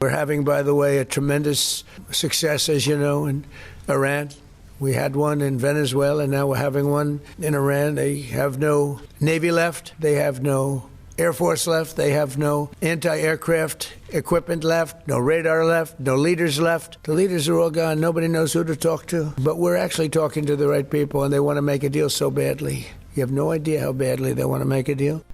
We're having, by the way, a tremendous success, as you know, in Iran. We had one in Venezuela, and now we're having one in Iran. They have no Navy left. They have no Air Force left. They have no anti-aircraft equipment left, no radar left, no leaders left. The leaders are all gone. Nobody knows who to talk to. But we're actually talking to the right people, and they want to make a deal so badly. You have no idea how badly they want to make a deal.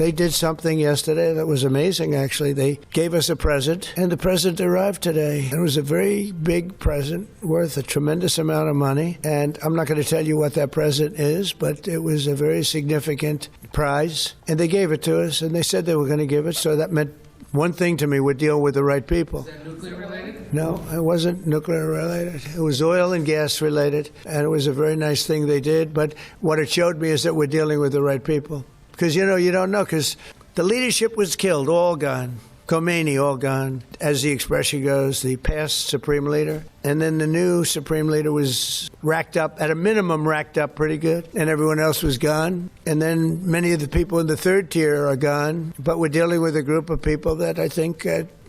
They did something yesterday that was amazing, actually. They gave us a present, and the present arrived today. It was a very big present worth a tremendous amount of money, and I'm not going to tell you what that present is, but it was a very significant prize, and they gave it to us, and they said they were going to give it, so that meant one thing to me: we're dealing with the right people. Is that nuclear related? No, it wasn't nuclear related. It was oil and gas related, and it was a very nice thing they did, but what it showed me is that we're dealing with the right people. Because, you don't know, because the leadership was killed, all gone. Khomeini, all gone, as the expression goes, the past supreme leader. And then the new supreme leader was racked up, at a minimum racked up pretty good, and everyone else was gone. And then many of the people in the third tier are gone, but we're dealing with a group of people that I think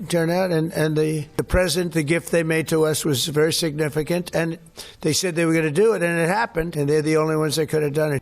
turn out. And the present, the gift they made to us was very significant. And they said they were going to do it, and it happened, and they're the only ones that could have done it.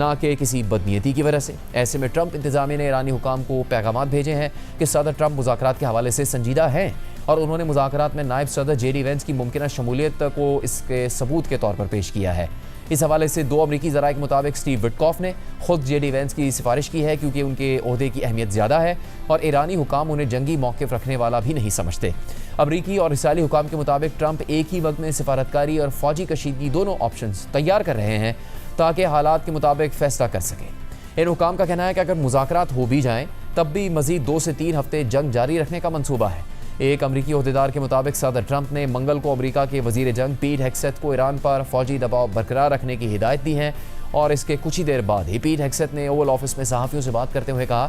نہ کہ کسی بدنیتی کی وجہ سے۔ ایسے میں Trump انتظامیہ نے ایرانی حکام کو پیغامات بھیجے ہیں کہ صدر ٹرمپ مذاکرات کے حوالے سے سنجیدہ ہیں اور انہوں نے مذاکرات میں نائب صدر جے ڈی وینس کی ممکنہ شمولیت کو اس کے ثبوت کے طور پر پیش کیا ہے۔ اس حوالے سے 2 امریکی ذرائع کے مطابق اسٹیو وٹکاف نے خود جے ڈی وینس کی سفارش کی ہے کیونکہ ان کے عہدے کی اہمیت زیادہ ہے اور ایرانی حکام انہیں جنگی موقف رکھنے والا بھی نہیں سمجھتے۔ امریکی اور اسرائیلی حکام کے مطابق ٹرمپ ایک ہی وقت میں سفارتکاری اور فوجی کشیدگی دونوں آپشنز تیار کر رہے ہیں تاکہ حالات کے مطابق فیصلہ کر سکیں۔ ان حکام کا کہنا ہے کہ اگر مذاکرات ہو بھی جائیں تب بھی مزید 2 سے 3 ہفتے جنگ جاری رکھنے کا منصوبہ ہے۔ ایک امریکی عہدیدار کے مطابق صدر ٹرمپ نے منگل کو امریکہ کے وزیر جنگ پیٹ ہیگسیتھ کو ایران پر فوجی دباؤ برقرار رکھنے کی ہدایت دی ہے اور اس کے کچھ ہی دیر بعد ہی پیٹ ہیگسیتھ نے اوول آفس میں صحافیوں سے بات کرتے ہوئے کہا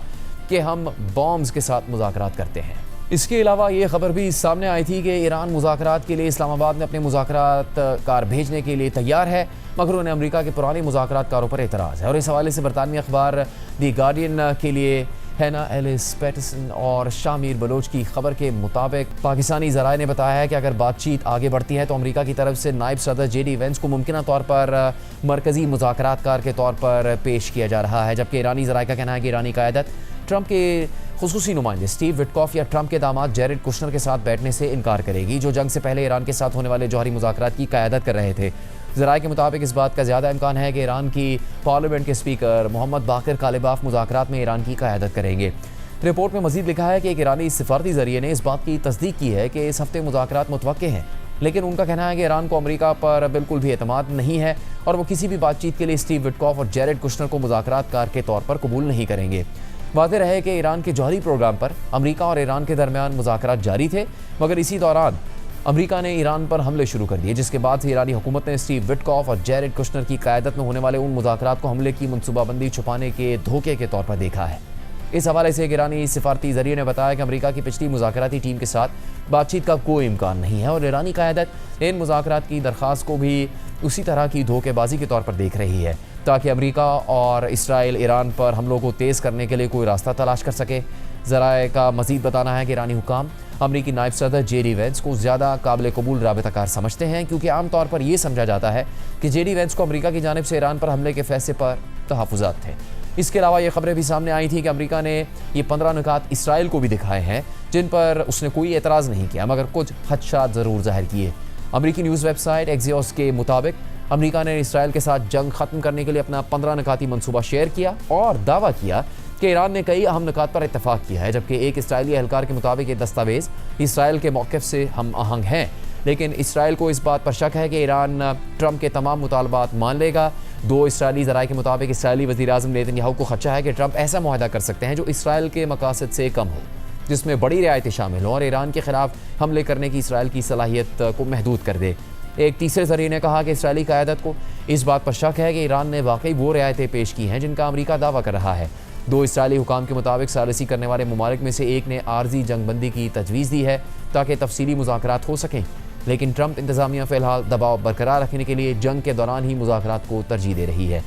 کہ ہم بامز کے ساتھ مذاکرات کرتے ہیں۔ اس کے علاوہ یہ خبر بھی سامنے آئی تھی کہ ایران مذاکرات کے لیے اسلام آباد میں اپنے مذاکرات کار بھیجنے کے لیے تیار ہے مگر انہیں امریکہ کے پرانے مذاکرات کاروں پر اعتراض ہے۔ اور اس حوالے سے برطانوی اخبار دی گارڈین کے لیے ہینا ایلس پیٹرسن اور شامیر بلوچ کی خبر کے مطابق پاکستانی ذرائع نے بتایا ہے کہ اگر بات چیت آگے بڑھتی ہے تو امریکہ کی طرف سے نائب صدر جے ڈی وینس کو ممکنہ طور پر مرکزی مذاکرات کار کے طور پر پیش کیا جا رہا ہے، جبکہ ایرانی ذرائع کا کہنا ہے کہ ایرانی قیادت ٹرمپ کے خصوصی نمائندے اسٹیو وٹکاف یا ٹرمپ کے داماد جیرڈ کشنر کے ساتھ بیٹھنے سے انکار کرے گی، جو جنگ سے پہلے ایران کے ساتھ ہونے والے جوہری مذاکرات کی قیادت کر رہے تھے۔ ذرائع کے مطابق اس بات کا زیادہ امکان ہے کہ ایران کی پارلیمنٹ کے اسپیکر محمد باقر کالباف مذاکرات میں ایران کی قیادت کریں گے۔ رپورٹ میں مزید لکھا ہے کہ ایک ایرانی سفارتی ذریعے نے اس بات کی تصدیق کی ہے کہ اس ہفتے مذاکرات متوقع ہیں، لیکن ان کا کہنا ہے کہ ایران کو امریکہ پر بالکل بھی اعتماد نہیں ہے اور وہ کسی بھی بات چیت کے لیے اسٹیو وٹکاف اور جیرڈ کشنر کو مذاکرات کار کے طور پر قبول نہیں کریں گے۔ واضح رہے کہ ایران کے جوہری پروگرام پر امریکہ اور ایران کے درمیان مذاکرات جاری تھے مگر اسی دوران امریکہ نے ایران پر حملے شروع کر دیے، جس کے بعد سے ایرانی حکومت نے اسٹیو وٹکاف اور جیرڈ کشنر کی قیادت میں ہونے والے ان مذاکرات کو حملے کی منصوبہ بندی چھپانے کے دھوکے کے طور پر دیکھا ہے۔ اس حوالے سے ایک ایرانی سفارتی ذریعے نے بتایا کہ امریکہ کی پچھلی مذاکراتی ٹیم کے ساتھ بات چیت کا کوئی امکان نہیں ہے اور ایرانی قیادت ان مذاکرات کی درخواست کو بھی اسی طرح کی دھوکے بازی کے طور پر دیکھ رہی ہے تاکہ امریکہ اور اسرائیل ایران پر حملوں کو تیز کرنے کے لیے کوئی راستہ تلاش کر سکے۔ ذرائع کا مزید بتانا ہے کہ ایرانی حکام امریکی نائب صدر جے ڈی وینس کو زیادہ قابل قبول رابطہ کار سمجھتے ہیں کیونکہ عام طور پر یہ سمجھا جاتا ہے کہ جے ڈی وینس کو امریکہ کی جانب سے ایران پر حملے کے فیصلے پر تحفظات تھے۔ اس کے علاوہ یہ خبریں بھی سامنے آئی تھیں کہ امریکہ نے یہ 15 نکات اسرائیل کو بھی دکھائے ہیں جن پر اس نے کوئی اعتراض نہیں کیا مگر کچھ خدشات ضرور ظاہر کیے۔ امریکی نیوز ویب سائٹ ایکزیوس کے مطابق امریکہ نے اسرائیل کے ساتھ جنگ ختم کرنے کے لیے اپنا 15 نکاتی منصوبہ شیئر کیا اور دعویٰ کیا کہ ایران نے کئی اہم نکات پر اتفاق کیا ہے، جبکہ ایک اسرائیلی اہلکار کے مطابق یہ دستاویز اسرائیل کے موقف سے ہم آہنگ ہیں، لیکن اسرائیل کو اس بات پر شک ہے کہ ایران ٹرمپ کے تمام مطالبات مان لے گا۔ 2 اسرائیلی ذرائع کے مطابق اسرائیلی وزیر اعظم نیتن یاہو کو خدشہ ہے کہ ٹرمپ ایسا معاہدہ کر سکتے ہیں جو اسرائیل کے مقاصد سے کم ہو، جس میں بڑی رعایتیں شامل ہوں اور ایران کے خلاف حملے کرنے کی اسرائیل کی صلاحیت کو محدود کر دے۔ ایک تیسرے ذریعے نے کہا کہ اسرائیلی قیادت کو اس بات پر شک ہے کہ ایران نے واقعی وہ رعایتیں پیش کی ہیں جن کا امریکہ دعویٰ کر رہا ہے۔ 2 اسرائیلی حکام کے مطابق ثالثی کرنے والے ممالک میں سے ایک نے عارضی جنگ بندی کی تجویز دی ہے تاکہ تفصیلی مذاکرات ہو سکیں، لیکن ٹرمپ انتظامیہ فی الحال دباؤ برقرار رکھنے کے لیے جنگ کے دوران ہی مذاکرات کو ترجیح دے رہی ہے۔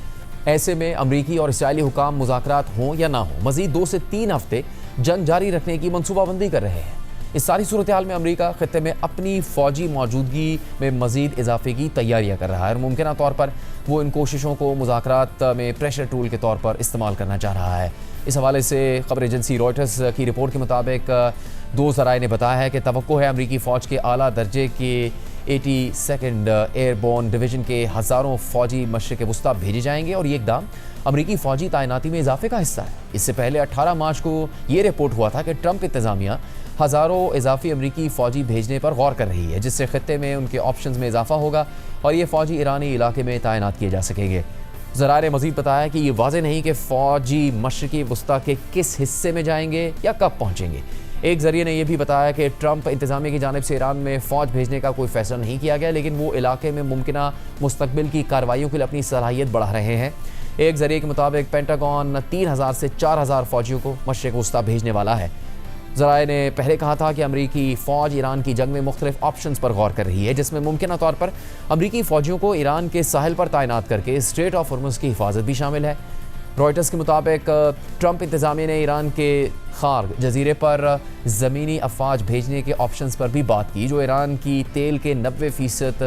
ایسے میں امریکی اور اسرائیلی حکام مذاکرات ہوں یا نہ ہوں مزید 2 سے 3 ہفتے جنگ جاری رکھنے کی منصوبہ بندی کر رہے ہیں۔ اس ساری صورتحال میں امریکہ خطے میں اپنی فوجی موجودگی میں مزید اضافے کی تیاریاں کر رہا ہے اور ممکنہ طور پر وہ ان کوششوں کو مذاکرات میں پریشر ٹول کے طور پر استعمال کرنا چاہ رہا ہے۔ اس حوالے سے خبر ایجنسی رائٹرز کی رپورٹ کے مطابق 2 ذرائع نے بتایا ہے کہ توقع ہے امریکی فوج کے اعلیٰ درجے کے 82nd ایئر بورن ڈویژن کے ہزاروں فوجی مشرق وسطیٰ بھیجے جائیں گے اور یہ اقدام امریکی فوجی تعیناتی میں اضافے کا حصہ ہے۔ اس سے پہلے 18 مارچ کو یہ رپورٹ ہوا تھا کہ ٹرمپ انتظامیہ ہزاروں اضافی امریکی فوجی بھیجنے پر غور کر رہی ہے، جس سے خطے میں ان کے آپشنز میں اضافہ ہوگا اور یہ فوجی ایرانی علاقے میں تعینات کیے جا سکیں گے۔ ذرائع نے مزید بتایا کہ یہ واضح نہیں کہ فوجی مشرقی وسطیٰ کے کس حصے میں جائیں گے یا کب پہنچیں گے۔ ایک ذریعے نے یہ بھی بتایا کہ ٹرمپ انتظامیہ کی جانب سے ایران میں فوج بھیجنے کا کوئی فیصلہ نہیں کیا گیا، لیکن وہ علاقے میں ممکنہ مستقبل کی کارروائیوں کے لیے اپنی صلاحیت بڑھا رہے ہیں۔ ایک ذریعے کے مطابق پینٹاگون 3000 سے 4000 فوجیوں کو مشرق وسطیٰ بھیجنے والا ہے۔ ذرائع نے پہلے کہا تھا کہ امریکی فوج ایران کی جنگ میں مختلف آپشنز پر غور کر رہی ہے، جس میں ممکنہ طور پر امریکی فوجیوں کو ایران کے ساحل پر تعینات کر کے اسٹریٹ آف ہرمز کی حفاظت بھی شامل ہے۔ رائٹرز کے مطابق ٹرمپ انتظامیہ نے ایران کے خارگ جزیرے پر زمینی افواج بھیجنے کے آپشنز پر بھی بات کی، جو ایران کی تیل کے 90%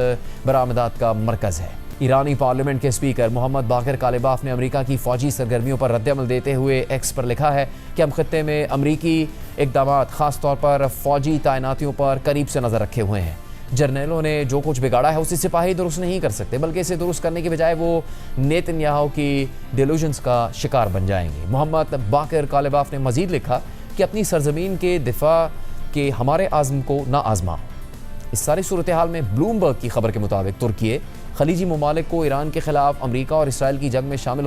برآمدات کا مرکز ہے۔ ایرانی پارلیمنٹ کے اسپیکر محمد باقر کالباف نے امریکہ کی فوجی سرگرمیوں پر رد عمل دیتے ہوئے ایکس پر لکھا ہے کہ ہم خطے میں امریکی اقدامات خاص طور پر فوجی تعیناتیوں پر قریب سے نظر رکھے ہوئے ہیں. جرنیلوں نے جو کچھ بگاڑا ہے اسے سپاہی درست نہیں کر سکتے بلکہ اسے درست کرنے کے بجائے وہ نیتن یاہو کی ڈیلوژنز کا شکار بن جائیں گے. محمد باقر کالباف نے مزید لکھا کہ اپنی سرزمین کے دفاع کے ہمارے عزم کو نہ آزما. اس ساری صورتحال میں بلومبرگ کی خبر کے مطابق ترکی خلیجی ممالک کو ایران کے خلاف امریکہ اور اسرائیل کی جنگ میں شامل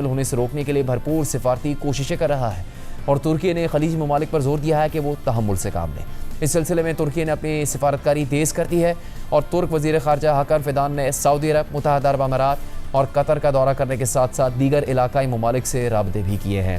ہونے سے روکنے کے لیے بھرپور سفارتی کوششیں کر رہا ہے اور ترکی نے خلیجی ممالک پر زور دیا ہے کہ وہ تحمل سے کام لیں. اس سلسلے میں ترکی نے اپنی سفارتکاری تیز کر دی ہے اور ترک وزیر خارجہ حاکان فیدان نے سعودی عرب، متحدہ عرب امارات اور قطر کا دورہ کرنے کے ساتھ ساتھ دیگر علاقائی ممالک سے رابطے بھی کیے ہیں.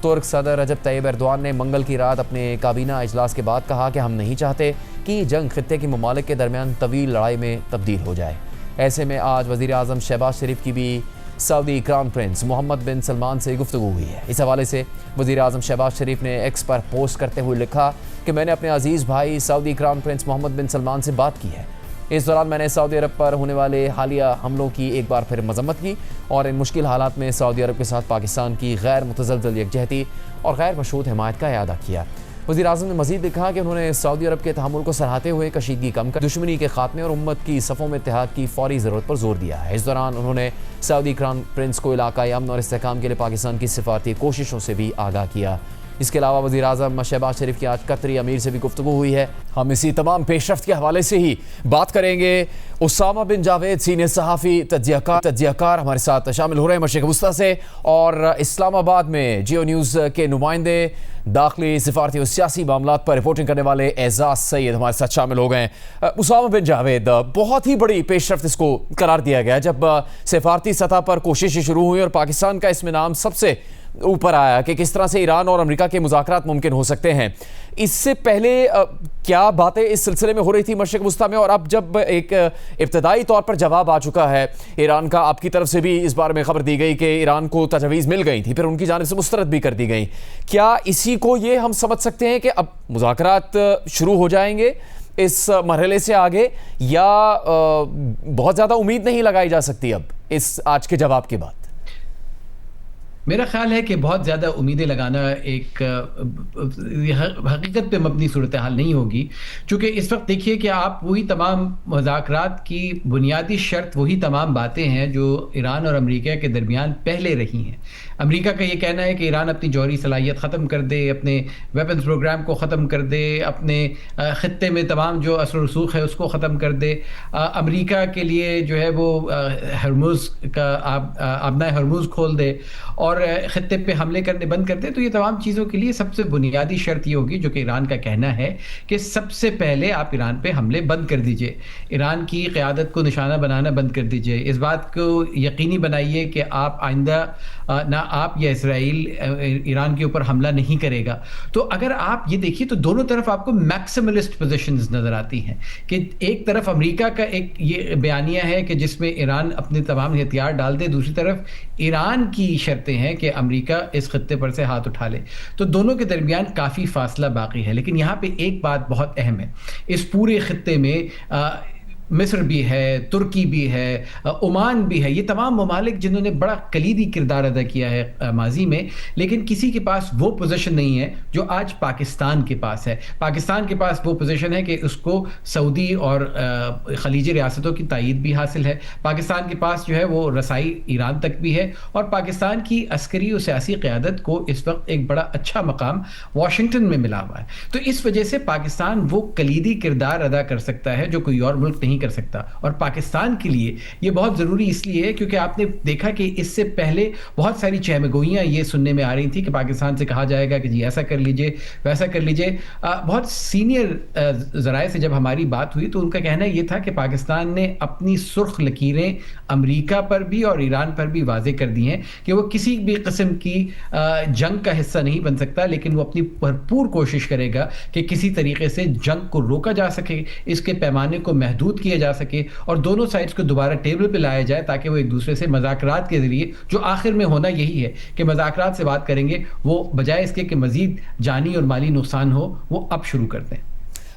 ترک صدر رجب طیب ایردوان نے منگل کی رات اپنے کابینہ اجلاس کے بعد کہا کہ ہم نہیں چاہتے کہ یہ جنگ خطے کے ممالک کے درمیان طویل لڑائی میں تبدیل ہو جائے. ایسے میں آج وزیر اعظم شہباز شریف کی بھی سعودی کراؤن پرنس محمد بن سلمان سے گفتگو ہوئی ہے. اس حوالے سے وزیر اعظم شہباز شریف نے ایکس پر پوسٹ کرتے ہوئے لکھا کہ میں نے اپنے عزیز بھائی سعودی کراؤن پرنس محمد بن سلمان سے بات کی ہے. اس دوران میں نے سعودی عرب پر ہونے والے حالیہ حملوں کی ایک بار پھر مذمت کی اور ان مشکل حالات میں سعودی عرب کے ساتھ پاکستان کی غیر متزلزل یکجہتی اور غیر مشروط حمایت کا اعادہ کیا. وزیر اعظم نے مزید لکھا کہ انہوں نے سعودی عرب کے تحمل کو سراہتے ہوئے کشیدگی کم کر دشمنی کے خاتمے اور امت کی صفوں میں اتحاد کی فوری ضرورت پر زور دیا ہے. اس دوران انہوں نے سعودی کراؤن پرنس کو علاقائی امن اور استحکام کے لیے پاکستان کی سفارتی کوششوں سے بھی آگاہ کیا. اس کے علاوہ وزیر اعظم شہباز شریف کی آج قطری امیر سے بھی گفتگو ہوئی ہے. ہم اسی تمام پیش رفت کے حوالے سے ہی بات کریں گے. اسامہ بن جاوید سینئر صحافی تجزیہ کار ہمارے ساتھ شامل ہو رہے ہیں مشرق وسطیٰ سے اور اسلام آباد میں جیو نیوز کے نمائندے داخلی سفارتی اور سیاسی معاملات پر رپورٹنگ کرنے والے اعزاز سید ہمارے ساتھ شامل ہو گئے ہیں. اسامہ بن جاوید، بہت ہی بڑی پیش رفت اس کو قرار دیا گیا جب سفارتی سطح پر کوششیں شروع ہوئی اور پاکستان کا اس میں نام سب سے اوپر آیا کہ کس طرح سے ایران اور امریکہ کے مذاکرات ممکن ہو سکتے ہیں. اس سے پہلے کیا باتیں اس سلسلے میں ہو رہی تھی مشرق وسطیٰ میں، اور اب جب ایک ابتدائی طور پر جواب آ چکا ہے ایران کا، آپ کی طرف سے بھی اس بارے میں خبر دی گئی کہ ایران کو تجاویز مل گئی تھی، پھر ان کی جانب سے مسترد بھی کر دی گئی، کیا اسی کو یہ ہم سمجھ سکتے ہیں کہ اب مذاکرات شروع ہو جائیں گے اس مرحلے سے آگے، یا بہت زیادہ امید نہیں لگائی جا سکتی اب اس آج کے جواب کے بعد؟ میرا خیال ہے کہ بہت زیادہ امیدیں لگانا ایک حقیقت پہ مبنی صورتحال نہیں ہوگی، چونکہ اس وقت دیکھیے کہ آپ وہی تمام مذاکرات کی بنیادی شرط وہی تمام باتیں ہیں جو ایران اور امریکہ کے درمیان پہلے رہی ہیں. امریکہ کا یہ کہنا ہے کہ ایران اپنی جوہری صلاحیت ختم کر دے، اپنے ویپنز پروگرام کو ختم کر دے، اپنے خطے میں تمام جو اثر و رسوخ ہے اس کو ختم کر دے. امریکہ کے لیے جو ہے وہ ہرمز کا آبنائے ہرمز کھول دے اور خطے پہ حملے کرنے بند کر دے. تو یہ تمام چیزوں کے لیے سب سے بنیادی شرط یہ ہوگی، جو کہ ایران کا کہنا ہے، کہ سب سے پہلے آپ ایران پہ حملے بند کر دیجئے، ایران کی قیادت کو نشانہ بنانا بند کر دیجئے، اس بات کو یقینی بنائیے کہ آپ آئندہ نہ آپ یا اسرائیل ایران کے اوپر حملہ نہیں کرے گا. تو اگر آپ یہ دیکھیے تو دونوں طرف آپ کو میکسیملسٹ پوزیشنز نظر آتی ہیں، کہ ایک طرف امریکہ کا ایک یہ بیانیہ ہے کہ جس میں ایران اپنے تمام ہتھیار ڈال دے، دوسری طرف ایران کی شرطیں ہیں کہ امریکہ اس خطے پر سے ہاتھ اٹھا لے. تو دونوں کے درمیان کافی فاصلہ باقی ہے. لیکن یہاں پہ ایک بات بہت اہم ہے، اس پورے خطے میں مصر بھی ہے، ترکی بھی ہے، عمان بھی ہے، یہ تمام ممالک جنہوں نے بڑا کلیدی کردار ادا کیا ہے ماضی میں، لیکن کسی کے پاس وہ پوزیشن نہیں ہے جو آج پاکستان کے پاس ہے. پاکستان کے پاس وہ پوزیشن ہے کہ اس کو سعودی اور خلیجی ریاستوں کی تائید بھی حاصل ہے. پاکستان کے پاس جو ہے وہ رسائی ایران تک بھی ہے، اور پاکستان کی عسکری و سیاسی قیادت کو اس وقت ایک بڑا اچھا مقام واشنگٹن میں ملا ہوا ہے. تو اس وجہ سے پاکستان وہ کلیدی کردار ادا کر سکتا ہے جو کوئی اور ملک نہیں کر سکتا. اور پاکستان کے لیے یہ بہت ضروری اس لیے ہے کیونکہ آپ نے دیکھا کہ اس سے پہلے بہت ساری چہمگوئیاں یہ سننے میں آ رہی تھی کہ پاکستان سے کہا جائے گا کہ جی ایسا کر لیجئے، ویسا کر لیجئے. بہت سینئر ذرائع سے جب ہماری بات ہوئی تو ان کا کہنا یہ تھا کہ پاکستان نے اپنی سرخ لکیریں امریکہ پر بھی اور ایران پر بھی واضح کر دی ہیں کہ وہ کسی بھی قسم کی جنگ کا حصہ نہیں بن سکتا، لیکن وہ اپنی بھرپور کوشش کرے گا کہ کسی طریقے سے جنگ کو روکا جا سکے، اس کے پیمانے کو محدود کیا جا سکے اور دونوں سائڈز کو دوبارہ ٹیبل پہ لایا جائے، تاکہ وہ ایک دوسرے سے مذاکرات کے ذریعے، جو آخر میں ہونا یہی ہے کہ مذاکرات سے بات کریں گے، وہ بجائے اس کے کہ مزید جانی اور مالی نقصان ہو، وہ اب شروع کر دیں.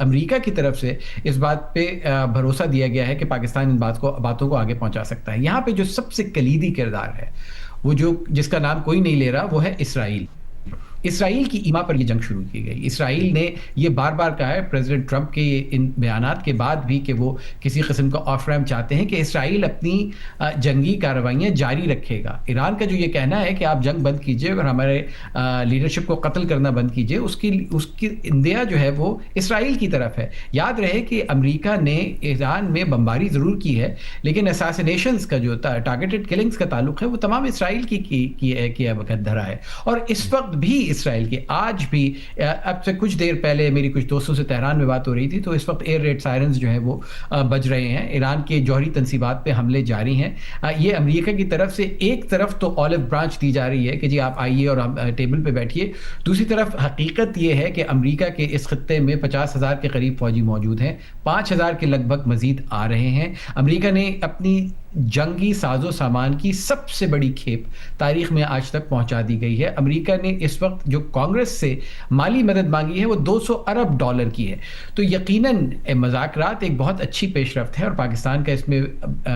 امریکہ کی طرف سے اس بات پہ بھروسہ دیا گیا ہے کہ پاکستان ان باتوں کو آگے پہنچا سکتا ہے. یہاں پہ جو سب سے کلیدی کردار ہے وہ جس کا نام کوئی نہیں لے رہا وہ ہے اسرائیل. اسرائیل کی ایما پر یہ جنگ شروع کی گئی. اسرائیل نے یہ بار بار کہا ہے پریزیڈنٹ ٹرمپ کے ان بیانات کے بعد بھی کہ وہ کسی قسم کا آف ریمپ چاہتے ہیں کہ اسرائیل اپنی جنگی کارروائیاں جاری رکھے گا. ایران کا جو یہ کہنا ہے کہ آپ جنگ بند کیجئے اور ہمارے لیڈرشپ کو قتل کرنا بند کیجئے, اس کی اندیا جو ہے وہ اسرائیل کی طرف ہے. یاد رہے کہ امریکہ نے ایران میں بمباری ضرور کی ہے لیکن اساسینیشنز کا جو ٹارگیٹڈ کلنگز کا تعلق ہے وہ تمام اسرائیل کی وقت دھرا ہے. اور اس وقت بھی اسرائیل کی آج بھی, اب سے کچھ دیر پہلے میری کچھ دوستوں سے تہران میں بات ہو رہی تھی تو اس وقت ایئر ریڈ سائرنز جو ہیں وہ بج رہے ہیں. ایران کے جوہری تنصیبات پہ حملے جاری ہیں. یہ امریکہ کی طرف سے ایک طرف تو آلو برانچ دی جا رہی ہے کہ جی آپ آئیے اور ٹیبل پہ بیٹھیے, دوسری طرف حقیقت یہ ہے کہ امریکہ کے اس خطے میں 50,000 کے قریب فوجی موجود ہیں, 5,000 کے لگ بھگ مزید آ رہے ہیں. امریکہ نے اپنی جنگی ساز و سامان کی سب سے بڑی کھیپ تاریخ میں آج تک پہنچا دی گئی ہے. امریکہ نے اس وقت جو کانگریس سے مالی مدد مانگی ہے وہ $200 ارب کی ہے. تو یقیناً مذاکرات ایک بہت اچھی پیش رفت ہے اور پاکستان کا اس میں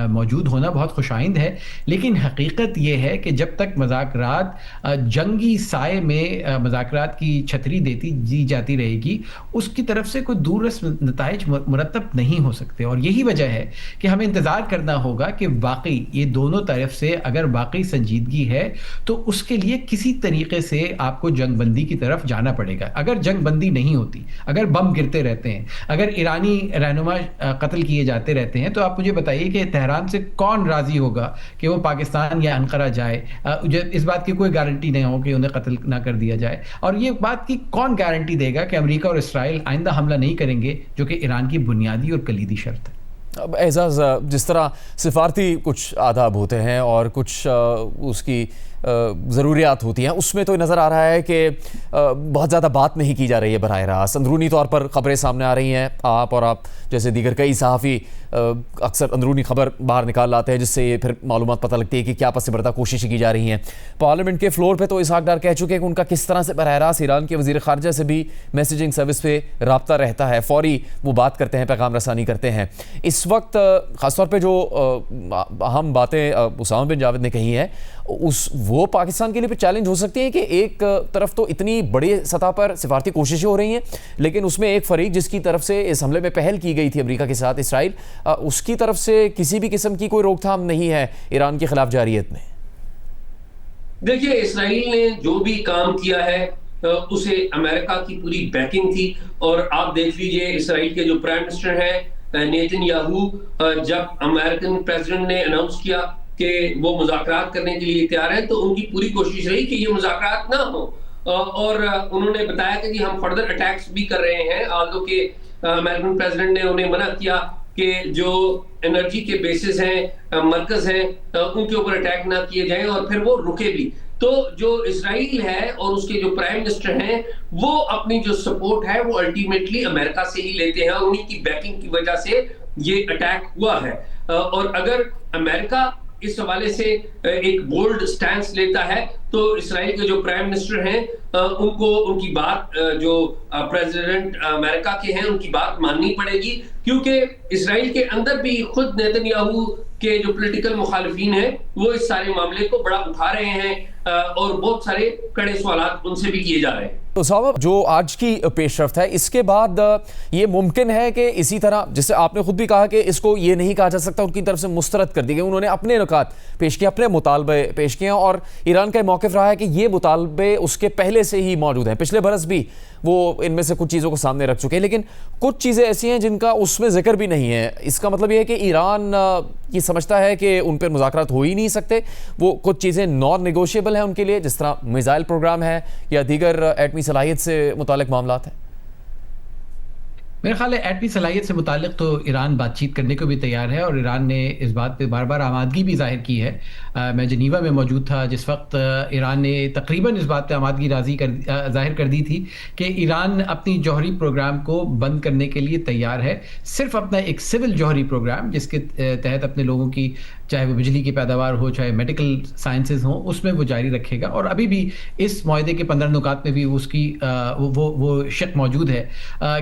موجود ہونا بہت خوش آئند ہے, لیکن حقیقت یہ ہے کہ جب تک مذاکرات جنگی سائے میں مذاکرات کی چھتری دی جاتی رہے گی اس کی طرف سے کوئی دوررس نتائج مرتب نہیں ہو سکتے. اور یہی وجہ ہے کہ ہمیں انتظار کرنا ہوگا کہ واقعی یہ دونوں طرف سے اگر واقعی سنجیدگی ہے تو اس کے لیے کسی طریقے سے آپ کو جنگ بندی کی طرف جانا پڑے گا. اگر جنگ بندی نہیں ہوتی, اگر بم گرتے رہتے ہیں, اگر ایرانی رہنما قتل کیے جاتے رہتے ہیں, تو آپ مجھے بتائیے کہ تہران سے کون راضی ہوگا کہ وہ پاکستان یا انقرہ جائے. اس بات کی کوئی گارنٹی نہیں ہو کہ انہیں قتل نہ کر دیا جائے, اور یہ بات کی کون گارنٹی دے گا کہ امریکہ اور اسرائیل آئندہ حملہ نہیں کریں گے, جو کہ ایران کی بنیادی اور کلیدی شرط ہے. اب اعزاز, جس طرح سفارتی کچھ آداب ہوتے ہیں اور کچھ اس کی ضروریات ہوتی ہیں, اس میں تو نظر آ رہا ہے کہ بہت زیادہ بات نہیں کی جا رہی ہے براہ راست. اندرونی طور پر خبریں سامنے آ رہی ہیں, آپ جیسے دیگر کئی صحافی اکثر اندرونی خبر باہر نکال لاتے ہیں جس سے یہ پھر معلومات پتہ لگتی ہے کہ کیا پس پردہ کوششیں کی جا رہی ہیں. پارلیمنٹ کے فلور پہ تو اسحاق ڈار کہہ چکے ہیں کہ ان کا کس طرح سے براہ راست ایران کے وزیر خارجہ سے بھی میسیجنگ سروس پہ رابطہ رہتا ہے, فوری وہ بات کرتے ہیں, پیغام رسانی کرتے ہیں. اس وقت خاص طور پہ جو اہم باتیں اسامہ بن جاوید نے کہی ہیں وہ پاکستان کے لیے پھر چیلنج ہو سکتی ہیں کہ ایک طرف تو اتنی بڑی سطح پر سفارتی کوششیں ہو رہی ہیں, لیکن اس میں ایک فریق جس کی طرف سے اس حملے میں پہل کی گئی تھی امریکہ کے ساتھ, اسرائیل, اس کی طرف سے کسی بھی قسم کی کوئی روک تھام نہیں ہے ایران کے خلاف جارحیت میں. دیکھیے, اسرائیل نے جو بھی کام کیا ہے اسے امریکہ کی پوری بیکنگ تھی. اور آپ دیکھ لیجئے اسرائیل کے جو پرائم منسٹر ہیں نیتن یاہو, جب امریکن پریزیڈنٹ نے اناؤنس کیا کہ وہ مذاکرات کرنے کے لیے تیار ہیں تو ان کی پوری کوشش رہی کہ یہ مذاکرات نہ ہوں, اور انہوں نے بتایا کہ جی ہم فردر اٹیکس بھی کر رہے ہیں, آلدو کہ امریکن پریزیڈنٹ نے انہیں منع کیا کہ جو انرجی کے بیسز ہیں, مرکز ہیں, ان کے اوپر اٹیک نہ کیے جائیں, اور پھر وہ رکے بھی. تو جو اسرائیل ہے اور اس کے جو پرائم منسٹر ہیں وہ اپنی جو سپورٹ ہے وہ الٹیمیٹلی امریکہ سے ہی لیتے ہیں, اور انہی کی بیکنگ کی وجہ سے یہ اٹیک ہوا ہے. اور اگر امریکہ اس حوالے سے ایک بولڈ سٹینس لیتا ہے تو اسرائیل کے جو پرائم منسٹر ہیں ان کو ان کی بات, جو پریزیڈنٹ امریکہ کے ہیں, ان کی بات ماننی پڑے گی, کیونکہ اسرائیل کے اندر بھی خود نیتن یاہو کے جو پولیٹیکل مخالفین ہیں وہ اس سارے معاملے کو بڑا اٹھا رہے ہیں اور بہت سارے کڑے سوالات ان سے بھی کیے جا رہے ہیں. تو صاحب, جو آج کی پیش رفت ہے اس کے بعد یہ ممکن ہے کہ اسی طرح جسے آپ نے خود بھی کہا کہ اس کو یہ نہیں کہا جا سکتا ان کی طرف سے مسترد کر دی گئی, انہوں نے اپنے نکات پیش کیے, اپنے مطالبے پیش کیے, اور ایران کا موقف رہا ہے کہ یہ مطالبے اس کے پہلے سے ہی موجود ہیں. پچھلے برس بھی وہ ان میں سے کچھ چیزوں کو سامنے رکھ چکے ہیں, لیکن کچھ چیزیں ایسی ہیں جن کا اس میں ذکر بھی نہیں ہے. اس کا مطلب یہ ہے کہ ایران یہ سمجھتا ہے کہ ان پر مذاکرات ہو ہی نہیں سکتے, وہ کچھ چیزیں نان نیگوشیبل ہیں ان کے لیے, جس طرح میزائل پروگرام ہے یا دیگر ایٹمی صلاحیت سے متعلق معاملات ہیں. میرے خیال ہے ایٹمی صلاحیت سے متعلق تو ایران بات چیت کرنے کو بھی تیار ہے, اور ایران نے اس بات پہ بار بار آمادگی بھی ظاہر کی ہے. میں جنیوا میں موجود تھا جس وقت ایران نے تقریباً اس بات پہ آمادگی ظاہر کر دی تھی کہ ایران اپنی جوہری پروگرام کو بند کرنے کے لیے تیار ہے, صرف اپنا ایک سول جوہری پروگرام جس کے تحت اپنے لوگوں کی چاہے وہ بجلی کی پیداوار ہو, چاہے میڈیکل سائنسز ہوں, اس میں وہ جاری رکھے گا. اور ابھی بھی اس معاہدے کے 15 نکات میں بھی اس کی وہ شک موجود ہے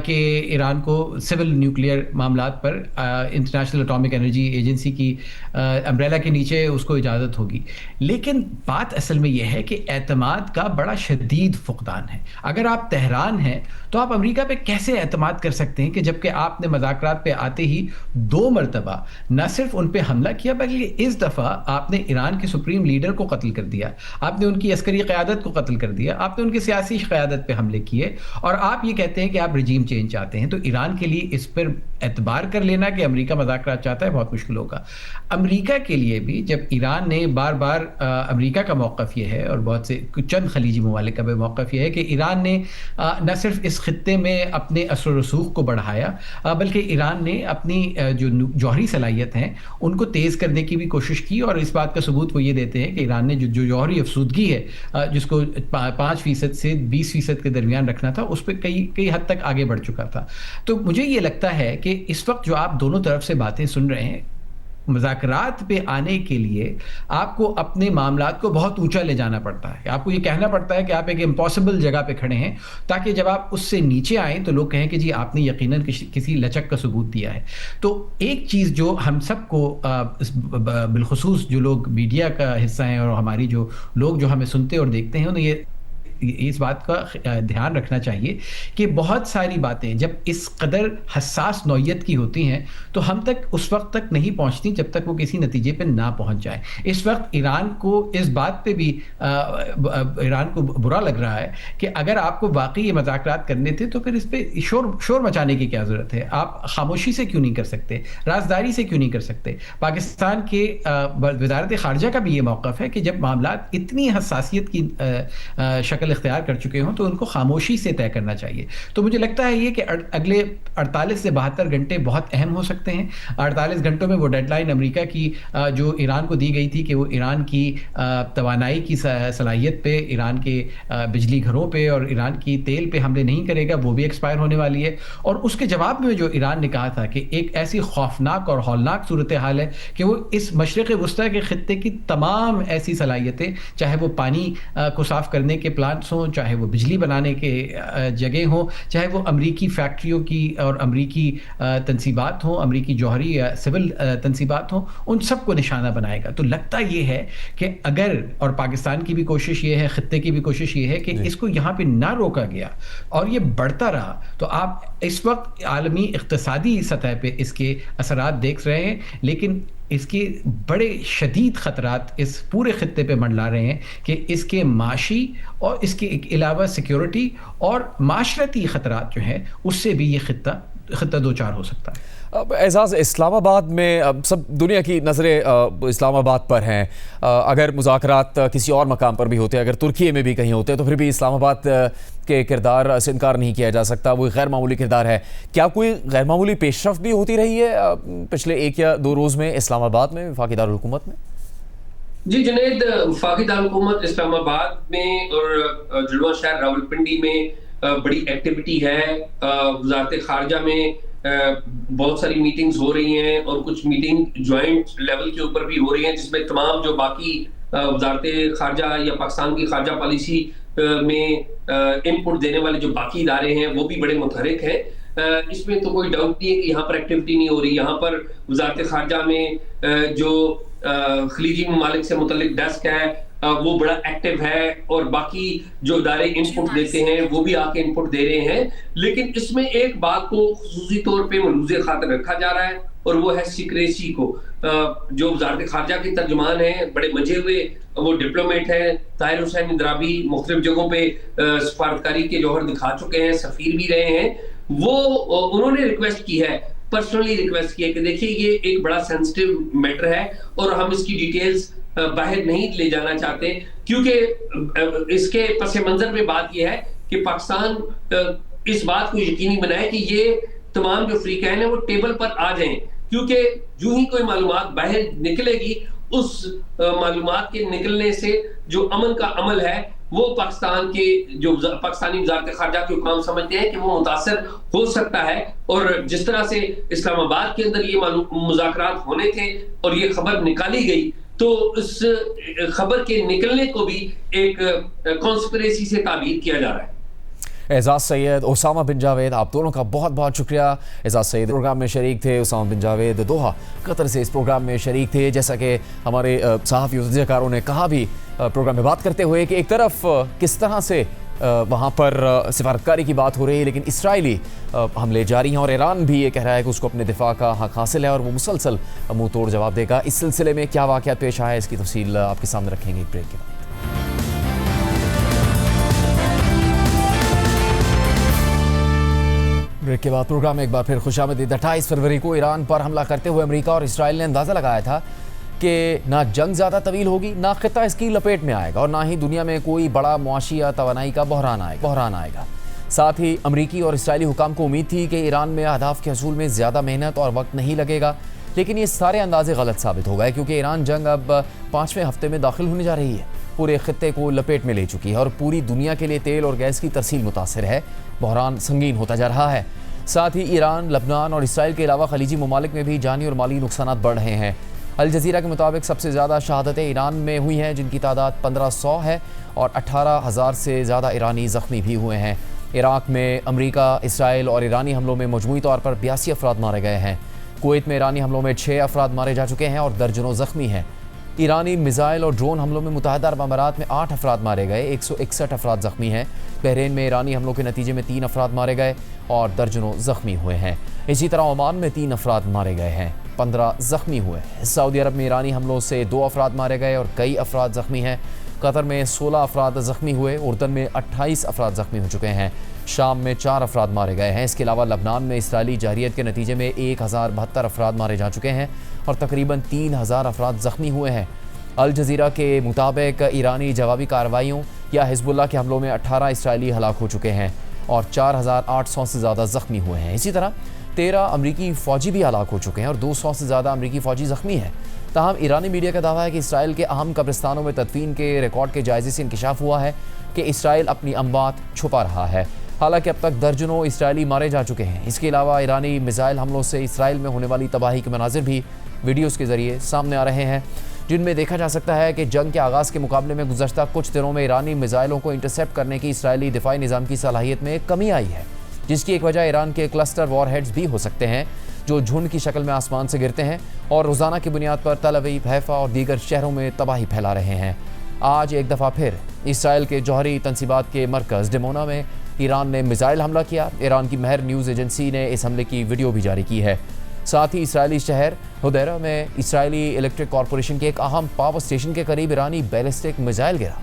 کہ ایران کو سول نیوکلیئر معاملات پر انٹرنیشنل اٹامک انرجی ایجنسی کی امبریلا کے نیچے اس کو اجازت ہوگی. لیکن بات اصل میں یہ ہے کہ اعتماد کا بڑا شدید فقدان ہے. اگر آپ تہران ہیں تو آپ امریکہ پہ کیسے اعتماد کر سکتے ہیں کہ جبکہ آپ نے مذاکرات پہ آتے ہی 2 مرتبہ نہ صرف ان پہ حملہ کیا بلکہ اس دفعہ آپ نے ایران کے سپریم لیڈر کو قتل کر دیا, آپ نے ان کی عسکری قیادت کو قتل کر دیا, آپ نے ان کی سیاسی قیادت پہ حملے کیے, اور آپ یہ کہتے ہیں کہ آپ رجیم چینج چاہتے ہیں. تو ایران کے لیے اس پر اعتبار کر لینا کہ امریکہ مذاکرات چاہتا ہے بہت مشکل ہوگا. امریکہ کے لیے بھی جب ایران نے بار بار امریکہ کا موقف یہ ہے اور بہت سے چند خلیجی ممالک کا بھی موقف یہ ہے کہ ایران نے نہ صرف اس خطے میں اپنے اثر و رسوخ کو بڑھایا بلکہ ایران نے اپنی جو جوہری صلاحیت ہیں ان کو تیز کرنے کی بھی کوشش کی. اور اس بات کا ثبوت وہ یہ دیتے ہیں کہ ایران نے جو جوہری افسودگی ہے جس کو 5% سے 20% کے درمیان رکھنا تھا اس پہ کئی حد تک آگے بڑھ چکا تھا. تو مجھے یہ لگتا ہے کہ اس وقت جو آپ دونوں طرف سے باتیں سن رہے ہیں, مذاکرات پہ آنے کے لیے آپ کو اپنے معاملات کو بہت اونچا لے جانا پڑتا ہے. آپ کو یہ کہنا پڑتا ہے کہ آپ ایک امپاسبل جگہ پہ کھڑے ہیں تاکہ جب آپ اس سے نیچے آئیں تو لوگ کہیں کہ جی آپ نے یقیناً کسی لچک کا ثبوت دیا ہے. تو ایک چیز جو ہم سب کو بالخصوص جو لوگ میڈیا کا حصہ ہیں اور ہماری جو لوگ جو ہمیں سنتے اور دیکھتے ہیں انہیں اس بات کا دھیان رکھنا چاہیے کہ بہت ساری باتیں جب اس قدر حساس نوعیت کی ہوتی ہیں تو ہم تک اس وقت تک نہیں پہنچتی جب تک وہ کسی نتیجے پہ نہ پہنچ جائے. اس وقت ایران کو اس بات پہ بھی ایران کو برا لگ رہا ہے کہ اگر آپ کو واقعی یہ مذاکرات کرنے تھے تو پھر اس پہ شور مچانے کی کیا ضرورت ہے. آپ خاموشی سے کیوں نہیں کر سکتے, رازداری سے کیوں نہیں کر سکتے. پاکستان کے وزارت خارجہ کا بھی یہ موقف ہے کہ جب معاملات اتنی حساسیت کی شکل اختیار کر چکے ہوں تو ان کو خاموشی سے طے کرنا چاہیے. تو مجھے لگتا ہے یہ کہ اگلے 48 سے 72 گھنٹے بہت اہم ہو سکتے ہیں. 48 گھنٹوں میں وہ ڈیڈ لائن امریکہ کی جو ایران کو دی گئی تھی کہ وہ ایران کی توانائی کی صلاحیت پہ, ایران کے بجلی گھروں پہ اور ایران کی تیل پہ حملے نہیں کرے گا, وہ بھی ایکسپائر ہونے والی ہے. اور اس کے جواب میں جو ایران نے کہا تھا کہ ایک ایسی خوفناک اور ہولناک صورتحال ہے کہ وہ اس مشرق وسطیٰ کے خطے کی تمام ایسی صلاحیتیں, چاہے وہ پانی کو صاف کرنے کے پلانٹس ہوں, چاہے وہ بجلی بنانے کے جگہ ہوں, چاہے وہ امریکی فیکٹریوں کی اور امریکی تنصیبات ہوں, امریکی جوہری یا سول تنصیبات ہوں, ان سب کو نشانہ بنائے گا. تو لگتا یہ ہے کہ اگر, اور پاکستان کی بھی کوشش یہ ہے, خطے کی بھی کوشش یہ ہے کہ اس کو یہاں پہ نہ روکا گیا اور یہ بڑھتا رہا تو آپ اس وقت عالمی اقتصادی سطح پہ اس کے اثرات دیکھ رہے ہیں, لیکن اس کے بڑے شدید خطرات اس پورے خطے پہ منڈلا رہے ہیں کہ اس کے معاشی اور اس کے علاوہ سیکیورٹی اور معاشرتی خطرات جو ہیں اس سے بھی یہ خطہ دوچار ہو سکتا ہے. اعزاز, اسلام آباد میں اب سب دنیا کی نظریں اسلام آباد پر ہیں. اگر مذاکرات کسی اور مقام پر بھی ہوتے, اگر ترکی میں بھی کہیں ہوتے, تو پھر بھی اسلام آباد کے کردار سے انکار نہیں کیا جا سکتا. وہ غیر معمولی کردار ہے. کیا کوئی غیر معمولی پیش رفت بھی ہوتی رہی ہے پچھلے 1 یا 2 روز میں اسلام آباد میں, وفاقی دارالحکومت میں؟ جی جنید, وفاقی دارالحکومت اسلام آباد میں اور جڑواں شہر راولپنڈی میں بڑی ایکٹیویٹی ہے. وزارت خارجہ میں بہت ساری میٹنگز ہو رہی ہیں اور کچھ میٹنگ جوائنٹ لیول کے اوپر بھی ہو رہی ہیں, جس میں تمام جو باقی وزارت خارجہ یا پاکستان کی خارجہ پالیسی میں ان پٹ دینے والے جو باقی ادارے ہیں وہ بھی بڑے متحرک ہیں. اس میں تو کوئی ڈاؤٹ نہیں ہے کہ یہاں پر ایکٹیویٹی نہیں ہو رہی. یہاں پر وزارت خارجہ میں جو خلیجی ممالک سے متعلق ڈیسک ہے وہ بڑا ایکٹیو ہے اور باقی جو ادارے ان پٹ دیتے ہیں وہ بھی آ کے ان پٹ دے رہے ہیں. لیکن اس میں ایک بات کو خصوصی طور پہ ملحوظ خاطر رکھا جا رہا ہے اور وہ ہے سیکریسی کو. جو وزارت خارجہ کے ترجمان ہیں, بڑے منجھے ہوئے وہ ڈپلومیٹ ہیں, طاہر حسین اندرابی مختلف جگہوں پہ سفارتکاری کے جوہر دکھا چکے ہیں, سفیر بھی رہے ہیں. وہ انہوں نے ریکویسٹ کی ہے, پرسنلی ریکویسٹ کی ہے کہ دیکھیے یہ ایک بڑا سینسٹیو میٹر ہے اور ہم اس کی ڈیٹیلز باہر نہیں لے جانا چاہتے, کیونکہ اس کے پس منظر میں بات یہ ہے کہ پاکستان اس بات کو یقینی بنائے کہ یہ تمام جو فریقین ہیں وہ ٹیبل پر آ جائیں, کیونکہ جو ہی کوئی معلومات باہر نکلے گی اس معلومات کے نکلنے سے جو امن کا عمل ہے وہ پاکستان کے جو پاکستانی وزارت خارجہ کے حکام سمجھتے ہیں کہ وہ متاثر ہو سکتا ہے. اور جس طرح سے اسلام آباد کے اندر یہ مذاکرات ہونے تھے اور یہ خبر نکالی گئی تو اس خبر کے نکلنے کو بھی ایک کانسپریسی سے تعبیر کیا جا رہا ہے. اعزاز سید، اسامہ بن جاوید، آپ دونوں کا بہت بہت شکریہ. اعزاز سید پروگرام میں شریک تھے، اسامہ بن جاوید دوحہ قطر سے اس پروگرام میں شریک تھے. جیسا کہ ہمارے صحافی و تجزیہ کاروں نے کہا بھی پروگرام میں بات کرتے ہوئے کہ ایک طرف کس طرح سے وہاں پر سفارتکاری کی بات ہو رہی ہے لیکن اسرائیلی حملے جاری ہیں اور ایران بھی یہ کہہ رہا ہے کہ اس کو اپنے دفاع کا حق حاصل ہے اور وہ مسلسل منہ توڑ جواب دے گا. اس سلسلے میں کیا واقعات پیش آئے اس کی تفصیل آپ کے سامنے رکھیں گے ایک بریک کے بعد. بریک کے بعد پروگرام میں ایک بار پھر خوش آمدید. 28 فروری کو ایران پر حملہ کرتے ہوئے امریکہ اور اسرائیل نے اندازہ لگایا تھا کہ نہ جنگ زیادہ طویل ہوگی، نہ خطہ اس کی لپیٹ میں آئے گا اور نہ ہی دنیا میں کوئی بڑا معاشی یا توانائی کا بحران آئے گا. ساتھ ہی امریکی اور اسرائیلی حکام کو امید تھی کہ ایران میں اہداف کے حصول میں زیادہ محنت اور وقت نہیں لگے گا، لیکن یہ سارے اندازے غلط ثابت ہو گئے کیونکہ ایران جنگ اب 5ویں ہفتے میں داخل ہونے جا رہی ہے. پورے خطے کو لپیٹ میں لے چکی ہے اور پوری دنیا کے لیے تیل اور گیس کی ترسیل متاثر ہے. بحران سنگین ہوتا جا رہا ہے. ساتھ ہی ایران، لبنان اور اسرائیل کے علاوہ خلیجی ممالک میں بھی جانی اور مالی نقصانات بڑھ رہے ہیں. الجزیرہ کے مطابق سب سے زیادہ شہادتیں ایران میں ہوئی ہیں جن کی تعداد 1500 ہے اور 18,000 سے زیادہ ایرانی زخمی بھی ہوئے ہیں. عراق میں امریکہ، اسرائیل اور ایرانی حملوں میں مجموعی طور پر 82 افراد مارے گئے ہیں. کویت میں ایرانی حملوں میں 6 افراد مارے جا چکے ہیں اور درجنوں زخمی ہیں. ایرانی میزائل اور ڈرون حملوں میں متحدہ عرب امارات میں 8 افراد مارے گئے، 161 افراد زخمی ہیں. بحرین میں ایرانی حملوں کے نتیجے میں 3 افراد مارے گئے اور درجنوں زخمی ہوئے ہیں. اسی طرح عمان میں 3 افراد مارے گئے ہیں، 15 زخمی ہوئے ہیں. سعودی عرب میں ایرانی حملوں سے 2 افراد مارے گئے اور کئی افراد زخمی ہیں. قطر میں 16 افراد زخمی ہوئے، اردن میں 28 افراد زخمی ہو چکے ہیں. شام میں 4 افراد مارے گئے ہیں. اس کے علاوہ لبنان میں اسرائیلی جارحیت کے نتیجے میں 1072 افراد مارے جا چکے ہیں اور تقریباً 3000 افراد زخمی ہوئے ہیں. الجزیرہ کے مطابق ایرانی جوابی کارروائیوں یا حزب اللہ کے حملوں میں 18 اسرائیلی ہلاک ہو چکے ہیں اور 4800 سے زیادہ زخمی ہوئے ہیں. اسی طرح 13 امریکی فوجی بھی ہلاک ہو چکے ہیں اور 200 سے زیادہ امریکی فوجی زخمی ہیں. تاہم ایرانی میڈیا کا دعویٰ ہے کہ اسرائیل کے اہم قبرستانوں میں تدفین کے ریکارڈ کے جائزے سے انکشاف ہوا ہے کہ اسرائیل اپنی اموات چھپا رہا ہے. حالانکہ اب تک درجنوں اسرائیلی مارے جا چکے ہیں. اس کے علاوہ ایرانی میزائل حملوں سے اسرائیل میں ہونے والی تباہی کے مناظر بھی ویڈیوز کے ذریعے سامنے آ رہے ہیں جن میں دیکھا جا سکتا ہے کہ جنگ کے آغاز کے مقابلے میں گزشتہ کچھ دنوں میں ایرانی میزائلوں کو انٹرسیپٹ کرنے کی اسرائیلی دفاعی نظام کی صلاحیت میں کمی آئی ہے، جس کی ایک وجہ ایران کے کلسٹر وار ہیڈز بھی ہو سکتے ہیں جو جھنڈ کی شکل میں آسمان سے گرتے ہیں اور روزانہ کی بنیاد پر تل ابیب، حیفا اور دیگر شہروں میں تباہی پھیلا رہے ہیں. آج ایک دفعہ پھر اسرائیل کے جوہری تنصیبات کے مرکز ڈیمونا میں ایران نے میزائل حملہ کیا. ایران کی مہر نیوز ایجنسی نے اس حملے کی ویڈیو بھی جاری کی ہے. ساتھ ہی اسرائیلی شہر ہدیرہ میں اسرائیلی الیکٹرک کارپوریشن کے ایک اہم پاور اسٹیشن کے قریب ایرانی بیلسٹک میزائل گرا.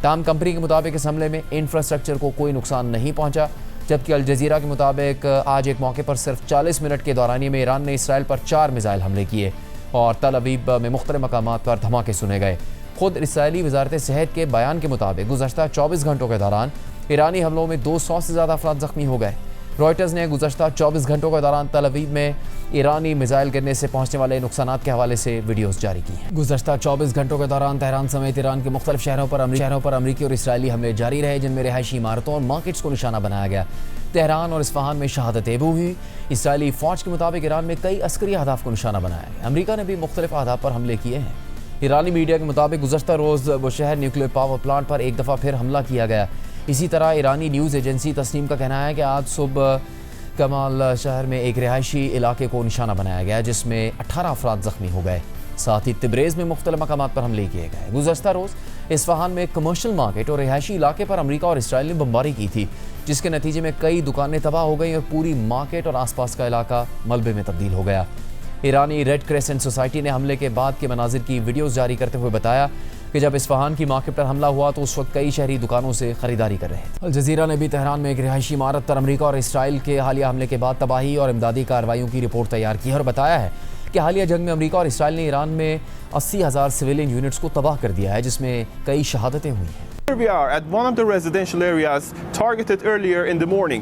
تاہم کمپنی کے مطابق اس حملے میں انفراسٹرکچر کو کوئی نقصان نہیں پہنچا، جبکہ الجزیرہ کے مطابق آج ایک موقع پر صرف 40 منٹ کے دورانیے میں ایران نے اسرائیل پر 4 میزائل حملے کیے اور تل ابیب میں مختلف مقامات پر دھماکے سنے گئے. خود اسرائیلی وزارت صحت کے بیان کے مطابق گزشتہ 24 گھنٹوں کے دوران ایرانی حملوں میں 200 سے زیادہ افراد زخمی ہو گئے. رائٹرز نے گزشتہ 24 گھنٹوں کے دوران تل ابیب میں ایرانی میزائل گرنے سے پہنچنے والے نقصانات کے حوالے سے ویڈیوز جاری کی ہیں. گزشتہ 24 گھنٹوں کے دوران تہران سمیت ایران کے مختلف شہروں پر امریکی اور اسرائیلی حملے جاری رہے جن میں رہائشی عمارتوں اور مارکیٹس کو نشانہ بنایا گیا. تہران اور اصفہان میں شہادتیں بھی ہوئی. اسرائیلی فوج کے مطابق ایران میں کئی عسکری اہداف کو نشانہ بنایا گیا. امریکہ نے بھی مختلف اہداف پر حملے کیے ہیں. ایرانی میڈیا کے مطابق گزشتہ روز وہ شہر نیوکلیئر پاور پلانٹ پر ایک دفعہ پھر حملہ کیا گیا. اسی طرح ایرانی نیوز ایجنسی تسنیم کا کہنا ہے کہ آج صبح کمال شہر میں ایک رہائشی علاقے کو نشانہ بنایا گیا جس میں 18 افراد زخمی ہو گئے. ساتھ ہی تبریز میں مختلف مقامات پر حملے کیے گئے. گزشتہ روز اصفہان میں ایک کمرشل مارکیٹ اور رہائشی علاقے پر امریکہ اور اسرائیل نے بمباری کی تھی جس کے نتیجے میں کئی دکانیں تباہ ہو گئیں اور پوری مارکیٹ اور آس پاس کا علاقہ ملبے میں تبدیل ہو گیا. ایرانی ریڈ کریسنٹ سوسائٹی نے حملے کے بعد کے مناظر کی ویڈیوز جاری کرتے ہوئے بتایا کہ جب اصفہان کی مارکیٹ پر حملہ ہوا تو اس وقت کئی شہری دکانوں سے خریداری کر رہے تھے. الجزیرہ نے بھی تہران میں ایک رہائشی عمارت پر امریکہ اور اسرائیل کے حالیہ حملے کے بعد تباہی اور امدادی کارروائیوں کی رپورٹ تیار کی ہے اور بتایا ہے کہ حالیہ جنگ میں امریکہ اور اسرائیل نے ایران میں 80,000 سویلین یونٹس کو تباہ کر دیا ہے جس میں کئی شہادتیں ہوئی ہیں. Here we are at one of the residential areas targeted earlier in the morning.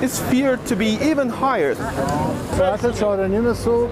It's feared to be even higher.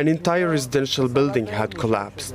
An entire residential building had collapsed.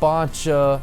5